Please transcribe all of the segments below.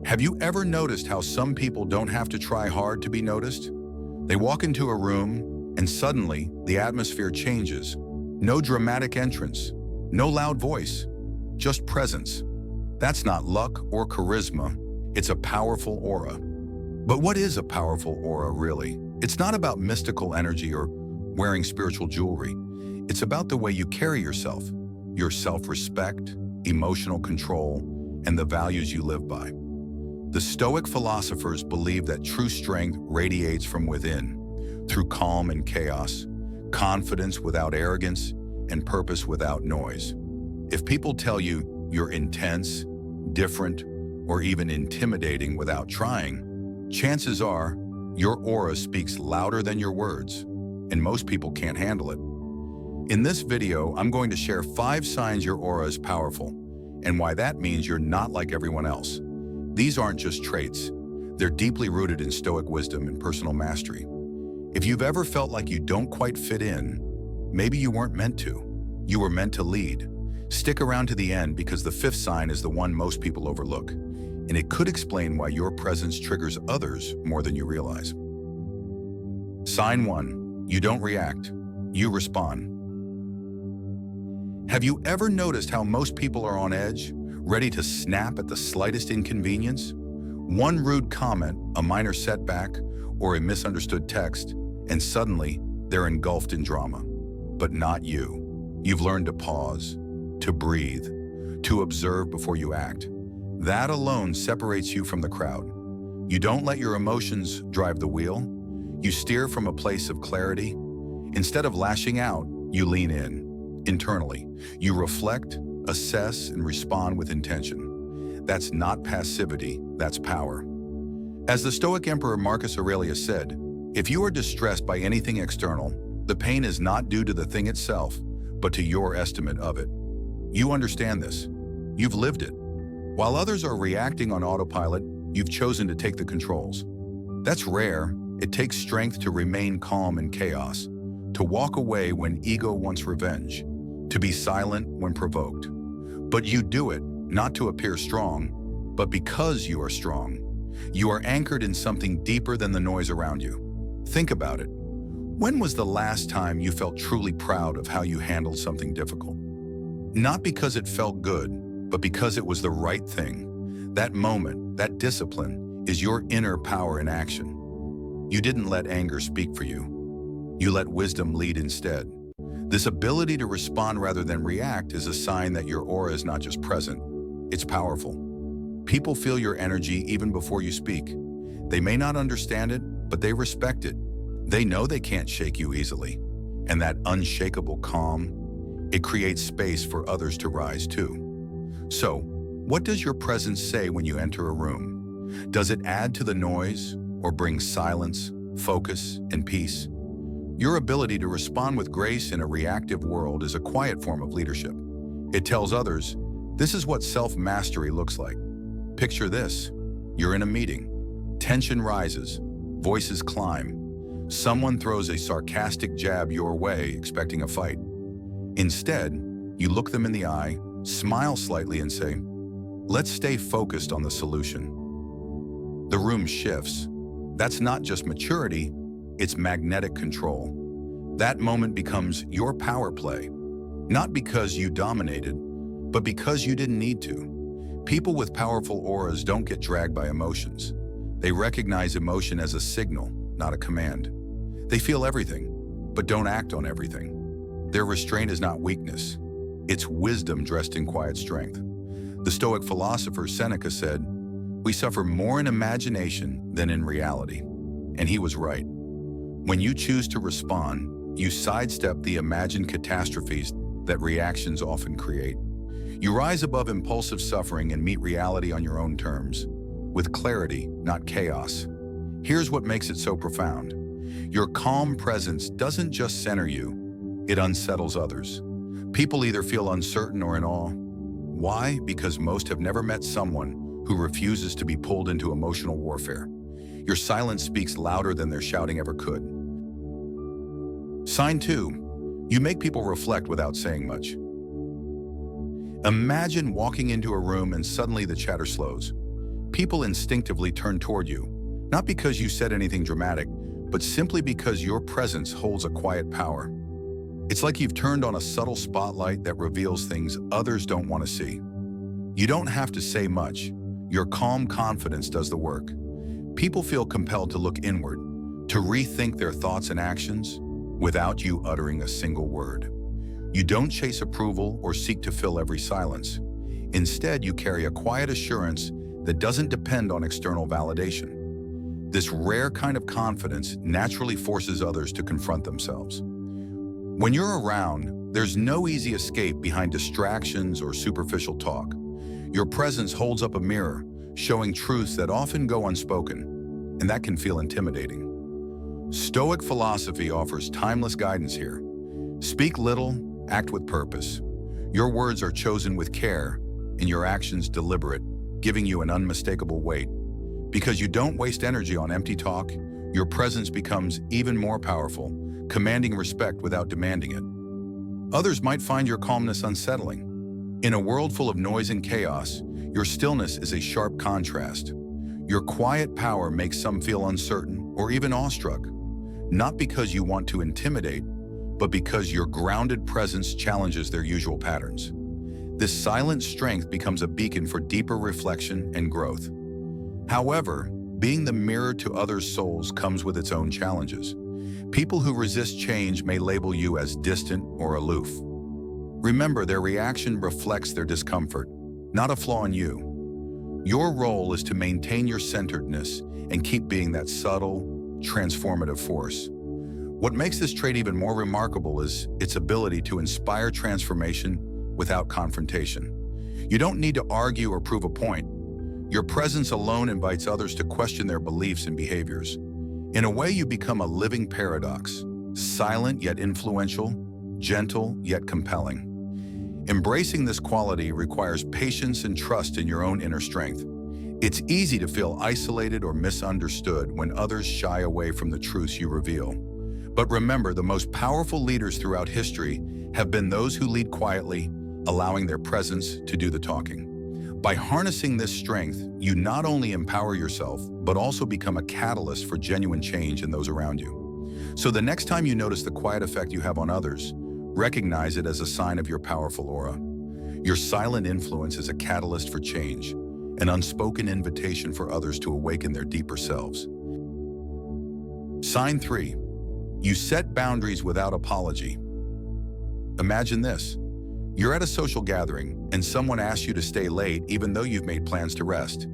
Have you ever noticed how some people don't have to try hard to be noticed? They walk into a room and suddenly the atmosphere changes. No dramatic entrance, no loud voice, just presence. That's not luck or charisma, it's a powerful aura. But what is a powerful aura really? It's not about mystical energy or wearing spiritual jewelry. It's about the way you carry yourself, your self-respect, emotional control, and the values you live by. The Stoic philosophers believe that true strength radiates from within, through calm and chaos, confidence without arrogance, and purpose without noise. If people tell you you're intense, different, or even intimidating without trying, chances are your aura speaks louder than your words, and most people can't handle it. In this video, I'm going to share 5 signs your aura is powerful, and why that means you're not like everyone else. These aren't just traits. They're deeply rooted in Stoic wisdom and personal mastery. If you've ever felt like you don't quite fit in, maybe you weren't meant to. You were meant to lead. Stick around to the end because the 5th sign is the one most people overlook, and it could explain why your presence triggers others more than you realize. Sign 1. You don't react. You respond. Have you ever noticed how most people are on edge, ready to snap at the slightest inconvenience? One rude comment, a minor setback, or a misunderstood text, and suddenly they're engulfed in drama. But not you. You've learned to pause, to breathe, to observe before you act. That alone separates you from the crowd. You don't let your emotions drive the wheel. You steer from a place of clarity. Instead of lashing out, you lean in. Internally, you reflect, assess, and respond with intention. That's not passivity, that's power. As the Stoic Emperor Marcus Aurelius said, if you are distressed by anything external, the pain is not due to the thing itself, but to your estimate of it. You understand this. You've lived it. While others are reacting on autopilot, you've chosen to take the controls. That's rare. It takes strength to remain calm in chaos, to walk away when ego wants revenge, to be silent when provoked. But you do it, not to appear strong, but because you are strong. You are anchored in something deeper than the noise around you. Think about it. When was the last time you felt truly proud of how you handled something difficult? Not because it felt good, but because it was the right thing. That moment, that discipline, is your inner power in action. You didn't let anger speak for you. You let wisdom lead instead. This ability to respond rather than react is a sign that your aura is not just present, it's powerful. People feel your energy even before you speak. They may not understand it, but they respect it. They know they can't shake you easily. And that unshakable calm, it creates space for others to rise too. So, what does your presence say when you enter a room? Does it add to the noise or bring silence, focus, and peace? Your ability to respond with grace in a reactive world is a quiet form of leadership. It tells others, this is what self-mastery looks like. Picture this. You're in a meeting. Tension rises. Voices climb. Someone throws a sarcastic jab your way, expecting a fight. Instead, you look them in the eye, smile slightly, and say, let's stay focused on the solution. The room shifts. That's not just maturity, it's magnetic control. That moment becomes your power play, not because you dominated, but because you didn't need to. People with powerful auras don't get dragged by emotions. They recognize emotion as a signal, not a command. They feel everything, but don't act on everything. Their restraint is not weakness. It's wisdom dressed in quiet strength. The Stoic philosopher Seneca said, "We suffer more in imagination than in reality." And he was right. When you choose to respond, you sidestep the imagined catastrophes that reactions often create. You rise above impulsive suffering and meet reality on your own terms, with clarity, not chaos. Here's what makes it so profound. Your calm presence doesn't just center you, it unsettles others. People either feel uncertain or in awe. Why? Because most have never met someone who refuses to be pulled into emotional warfare. Your silence speaks louder than their shouting ever could. Sign 2. You make people reflect without saying much. Imagine walking into a room and suddenly the chatter slows. people instinctively turn toward you, not because you said anything dramatic, but simply because your presence holds a quiet power. It's like you've turned on a subtle spotlight that reveals things others don't want to see. You don't have to say much. Your calm confidence does the work. People feel compelled to look inward, to rethink their thoughts and actions without you uttering a single word. You don't chase approval or seek to fill every silence. Instead, you carry a quiet assurance that doesn't depend on external validation. This rare kind of confidence naturally forces others to confront themselves. When you're around, there's no easy escape behind distractions or superficial talk. Your presence holds up a mirror, showing truths that often go unspoken, and that can feel intimidating. Stoic philosophy offers timeless guidance here. Speak little, act with purpose. Your words are chosen with care, and your actions deliberate, giving you an unmistakable weight. Because you don't waste energy on empty talk, your presence becomes even more powerful, commanding respect without demanding it. Others might find your calmness unsettling. In a world full of noise and chaos, your stillness is a sharp contrast. Your quiet power makes some feel uncertain or even awestruck, not because you want to intimidate, but because your grounded presence challenges their usual patterns. This silent strength becomes a beacon for deeper reflection and growth. However, being the mirror to others' souls comes with its own challenges. People who resist change may label you as distant or aloof. Remember, their reaction reflects their discomfort, not a flaw in you. Your role is to maintain your centeredness and keep being that subtle, transformative force. What makes this trait even more remarkable is its ability to inspire transformation without confrontation. You don't need to argue or prove a point. Your presence alone invites others to question their beliefs and behaviors. In a way, you become a living paradox, silent yet influential, gentle yet compelling. Embracing this quality requires patience and trust in your own inner strength. It's easy to feel isolated or misunderstood when others shy away from the truths you reveal. But remember, the most powerful leaders throughout history have been those who lead quietly, allowing their presence to do the talking. By harnessing this strength, you not only empower yourself, but also become a catalyst for genuine change in those around you. So the next time you notice the quiet effect you have on others, recognize it as a sign of your powerful aura. Your silent influence is a catalyst for change, an unspoken invitation for others to awaken their deeper selves. Sign 3. You set boundaries without apology. Imagine this. You're at a social gathering, and someone asks you to stay late even though you've made plans to rest.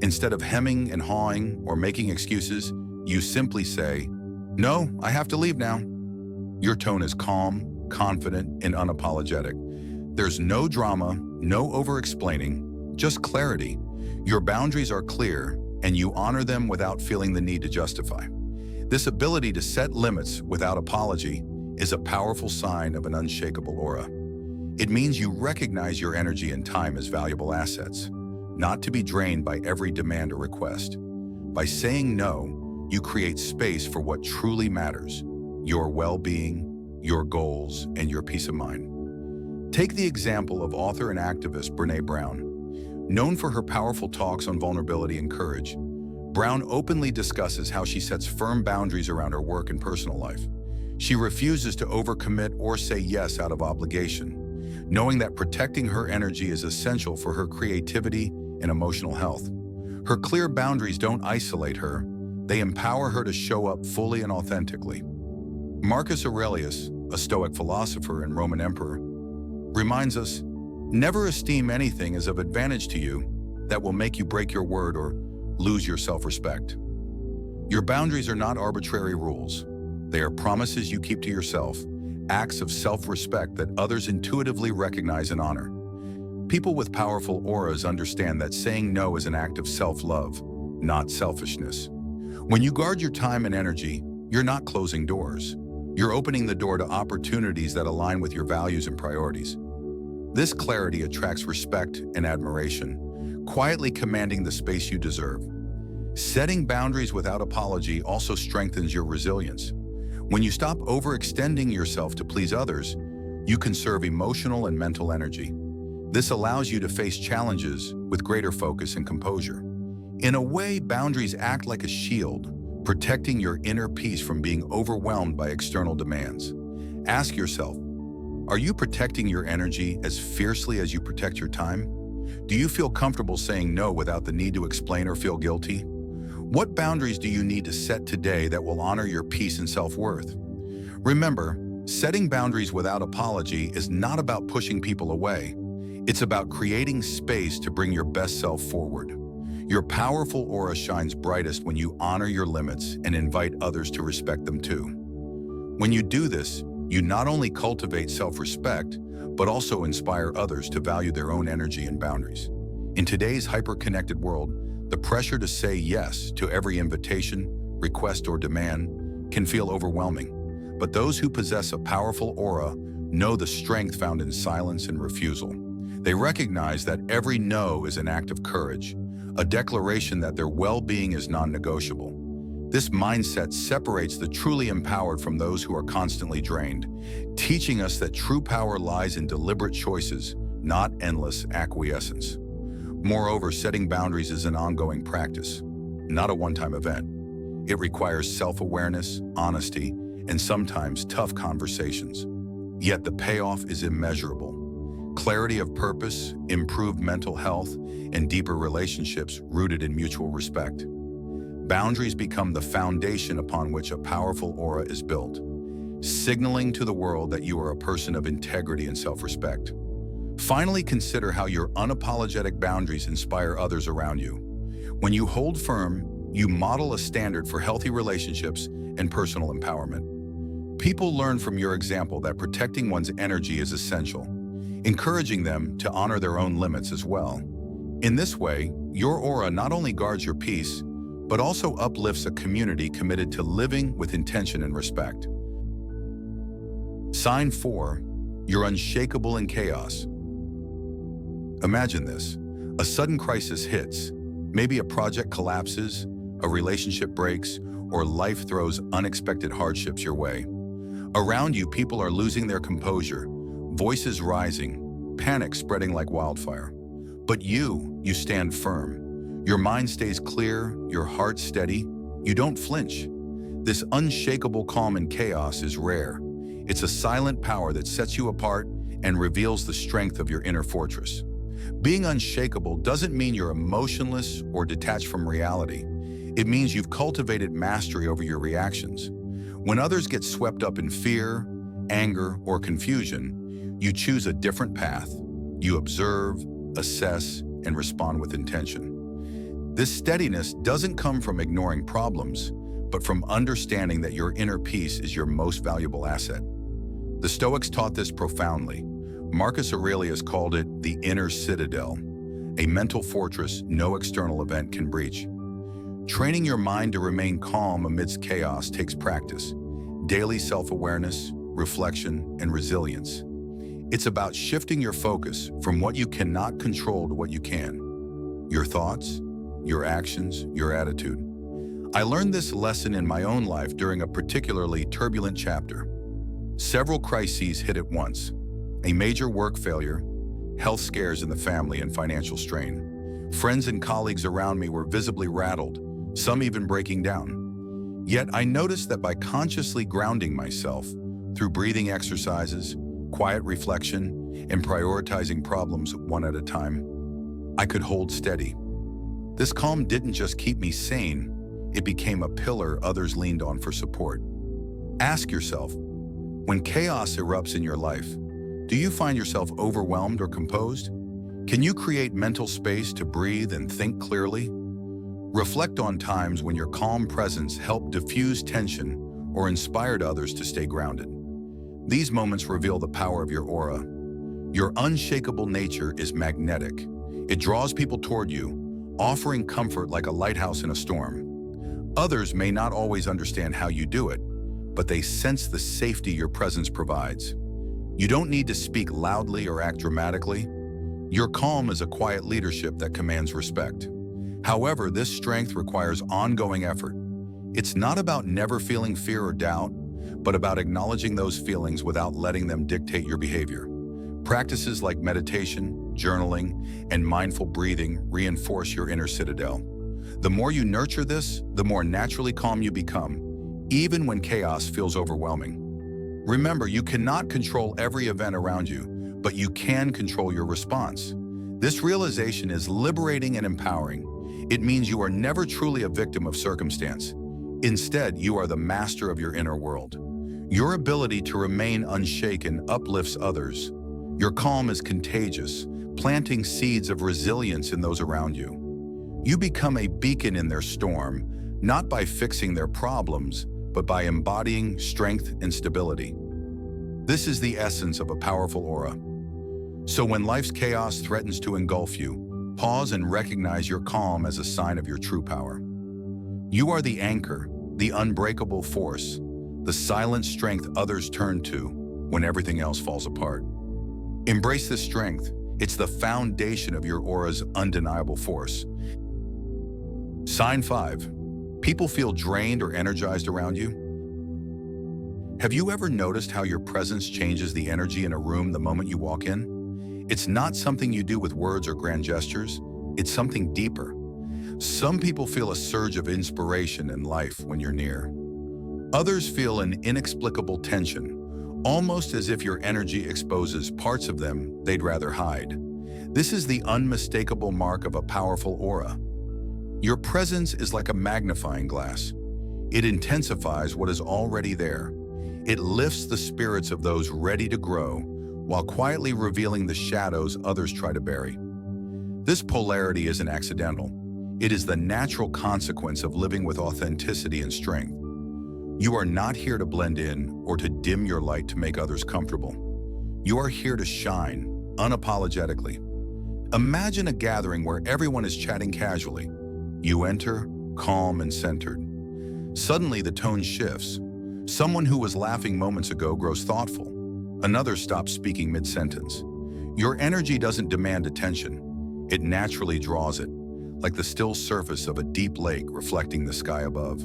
Instead of hemming and hawing or making excuses, you simply say, "No, I have to leave now." Your tone is calm, confident, and unapologetic. There's no drama, no over-explaining, just clarity. Your boundaries are clear, and you honor them without feeling the need to justify. This ability to set limits without apology is a powerful sign of an unshakable aura. It means you recognize your energy and time as valuable assets, not to be drained by every demand or request. By saying no, you create space for what truly matters: your well-being, your goals, and your peace of mind. Take the example of author and activist Brené Brown. Known for her powerful talks on vulnerability and courage, Brown openly discusses how she sets firm boundaries around her work and personal life. She refuses to overcommit or say yes out of obligation, knowing that protecting her energy is essential for her creativity and emotional health. Her clear boundaries don't isolate her, they empower her to show up fully and authentically. Marcus Aurelius, a Stoic philosopher and Roman emperor, reminds us, never esteem anything as of advantage to you that will make you break your word or lose your self-respect. Your boundaries are not arbitrary rules. They are promises you keep to yourself, acts of self-respect that others intuitively recognize and honor. People with powerful auras understand that saying no is an act of self-love, not selfishness. When you guard your time and energy, you're not closing doors. You're opening the door to opportunities that align with your values and priorities. This clarity attracts respect and admiration, quietly commanding the space you deserve. Setting boundaries without apology also strengthens your resilience. When you stop overextending yourself to please others, you conserve emotional and mental energy. This allows you to face challenges with greater focus and composure. In a way, boundaries act like a shield, protecting your inner peace from being overwhelmed by external demands. Ask yourself, are you protecting your energy as fiercely as you protect your time? Do you feel comfortable saying no without the need to explain or feel guilty? What boundaries do you need to set today that will honor your peace and self-worth? Remember, setting boundaries without apology is not about pushing people away. It's about creating space to bring your best self forward. Your powerful aura shines brightest when you honor your limits and invite others to respect them too. When you do this, you not only cultivate self-respect, but also inspire others to value their own energy and boundaries. In today's hyper-connected world, the pressure to say yes to every invitation, request, or demand can feel overwhelming. But those who possess a powerful aura know the strength found in silence and refusal. They recognize that every no is an act of courage, a declaration that their well-being is non-negotiable. This mindset separates the truly empowered from those who are constantly drained, teaching us that true power lies in deliberate choices, not endless acquiescence. Moreover, setting boundaries is an ongoing practice, not a one-time event. It requires self-awareness, honesty, and sometimes tough conversations. Yet the payoff is immeasurable. Clarity of purpose, improved mental health, and deeper relationships rooted in mutual respect. Boundaries become the foundation upon which a powerful aura is built, signaling to the world that you are a person of integrity and self-respect. Finally, consider how your unapologetic boundaries inspire others around you. When you hold firm, you model a standard for healthy relationships and personal empowerment. People learn from your example that protecting one's energy is essential, encouraging them to honor their own limits as well. In this way, your aura not only guards your peace, but also uplifts a community committed to living with intention and respect. Sign 4, you're unshakable in chaos. Imagine this. A sudden crisis hits. Maybe a project collapses, a relationship breaks, or life throws unexpected hardships your way. Around you, people are losing their composure, voices rising, panic spreading like wildfire. But you stand firm. Your mind stays clear, your heart steady. You don't flinch. This unshakable calm in chaos is rare. It's a silent power that sets you apart and reveals the strength of your inner fortress. Being unshakable doesn't mean you're emotionless or detached from reality. It means you've cultivated mastery over your reactions. When others get swept up in fear, anger, or confusion, you choose a different path. You observe, assess, and respond with intention. This steadiness doesn't come from ignoring problems, but from understanding that your inner peace is your most valuable asset. The Stoics taught this profoundly. Marcus Aurelius called it the inner citadel, a mental fortress no external event can breach. Training your mind to remain calm amidst chaos takes practice, daily self-awareness, reflection, and resilience. It's about shifting your focus from what you cannot control to what you can. Your thoughts, your actions, your attitude. I learned this lesson in my own life during a particularly turbulent chapter. Several crises hit at once. A major work failure, health scares in the family, and financial strain. Friends and colleagues around me were visibly rattled, some even breaking down. Yet I noticed that by consciously grounding myself through breathing exercises, quiet reflection, and prioritizing problems one at a time, I could hold steady. This calm didn't just keep me sane, it became a pillar others leaned on for support. Ask yourself, when chaos erupts in your life, do you find yourself overwhelmed or composed? Can you create mental space to breathe and think clearly? Reflect on times when your calm presence helped diffuse tension or inspired others to stay grounded. These moments reveal the power of your aura. Your unshakable nature is magnetic. It draws people toward you, offering comfort like a lighthouse in a storm. Others may not always understand how you do it, but they sense the safety your presence provides. You don't need to speak loudly or act dramatically. Your calm is a quiet leadership that commands respect. However, this strength requires ongoing effort. It's not about never feeling fear or doubt, but about acknowledging those feelings without letting them dictate your behavior. Practices like meditation, journaling, and mindful breathing reinforce your inner citadel. The more you nurture this, the more naturally calm you become, even when chaos feels overwhelming. Remember, you cannot control every event around you, but you can control your response. This realization is liberating and empowering. It means you are never truly a victim of circumstance. Instead, you are the master of your inner world. Your ability to remain unshaken uplifts others. Your calm is contagious, planting seeds of resilience in those around you. You become a beacon in their storm, not by fixing their problems, but by embodying strength and stability. This is the essence of a powerful aura. So when life's chaos threatens to engulf you, pause and recognize your calm as a sign of your true power. You are the anchor, the unbreakable force, the silent strength others turn to when everything else falls apart. Embrace this strength. It's the foundation of your aura's undeniable force. Sign 5. People feel drained or energized around you. Have you ever noticed how your presence changes the energy in a room the moment you walk in? It's not something you do with words or grand gestures. It's something deeper. Some people feel a surge of inspiration and life when you're near. Others feel an inexplicable tension, almost as if your energy exposes parts of them they'd rather hide. This is the unmistakable mark of a powerful aura. Your presence is like a magnifying glass. It intensifies what is already there. It lifts the spirits of those ready to grow, while quietly revealing the shadows others try to bury. This polarity isn't accidental. It is the natural consequence of living with authenticity and strength. You are not here to blend in or to dim your light to make others comfortable. You are here to shine, unapologetically. Imagine a gathering where everyone is chatting casually. You enter, calm and centered. Suddenly the tone shifts. Someone who was laughing moments ago grows thoughtful. Another stops speaking mid-sentence. Your energy doesn't demand attention. It naturally draws it, like the still surface of a deep lake reflecting the sky above.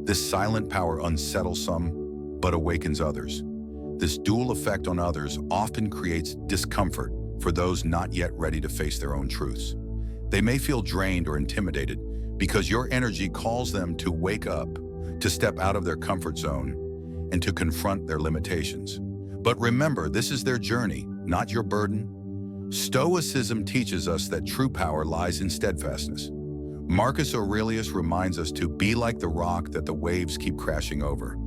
This silent power unsettles some, but awakens others. This dual effect on others often creates discomfort for those not yet ready to face their own truths. They may feel drained or intimidated because your energy calls them to wake up, to step out of their comfort zone, and to confront their limitations. But remember, this is their journey, not your burden. Stoicism teaches us that true power lies in steadfastness. Marcus Aurelius reminds us to be like the rock that the waves keep crashing over.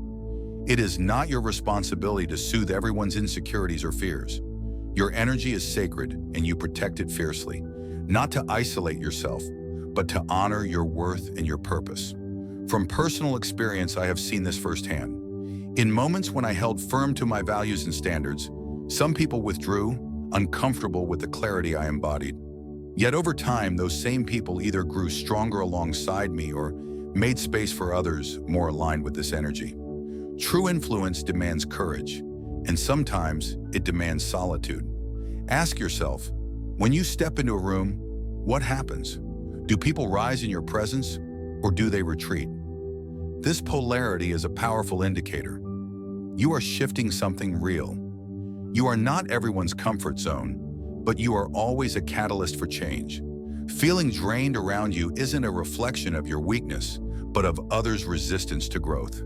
It is not your responsibility to soothe everyone's insecurities or fears. Your energy is sacred and you protect it fiercely, not to isolate yourself, but to honor your worth and your purpose. From personal experience, I have seen this firsthand. In moments when I held firm to my values and standards, some people withdrew, uncomfortable with the clarity I embodied. Yet over time, those same people either grew stronger alongside me or made space for others more aligned with this energy. True influence demands courage, and sometimes it demands solitude. Ask yourself, when you step into a room, what happens? Do people rise in your presence, or do they retreat? This polarity is a powerful indicator. You are shifting something real. You are not everyone's comfort zone, but you are always a catalyst for change. Feeling drained around you isn't a reflection of your weakness, but of others' resistance to growth.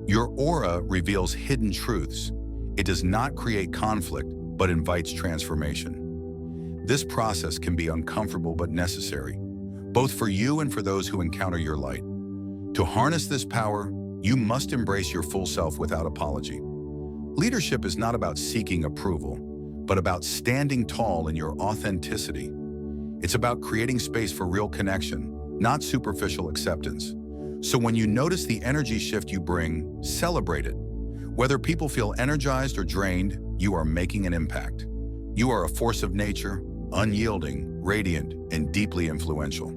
Your aura reveals hidden truths. It does not create conflict, but invites transformation. This process can be uncomfortable but necessary, both for you and for those who encounter your light. To harness this power, you must embrace your full self without apology. Leadership is not about seeking approval, but about standing tall in your authenticity. It's about creating space for real connection, not superficial acceptance. So when you notice the energy shift you bring, celebrate it. Whether people feel energized or drained, you are making an impact. You are a force of nature, unyielding, radiant, and deeply influential.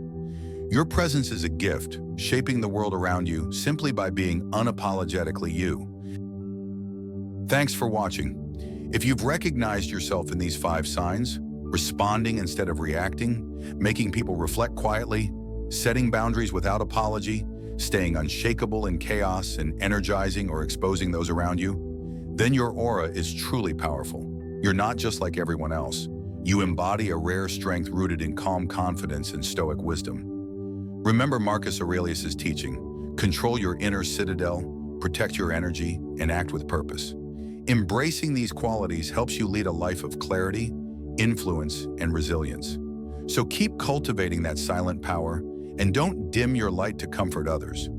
Your presence is a gift, shaping the world around you simply by being unapologetically you. Thanks for watching. If you've recognized yourself in these 5 signs, responding instead of reacting, making people reflect quietly, setting boundaries without apology, staying unshakable in chaos, and energizing or exposing those around you, then your aura is truly powerful. You're not just like everyone else. You embody a rare strength rooted in calm confidence and stoic wisdom. Remember Marcus Aurelius' teaching: control your inner citadel, protect your energy, and act with purpose. Embracing these qualities helps you lead a life of clarity, influence, and resilience. So keep cultivating that silent power and don't dim your light to comfort others.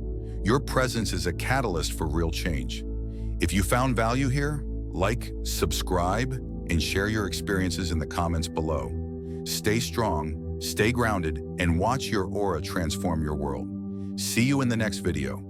Your presence is a catalyst for real change. If you found value here, like, subscribe, and share your experiences in the comments below. Stay strong, stay grounded, and watch your aura transform your world. See you in the next video.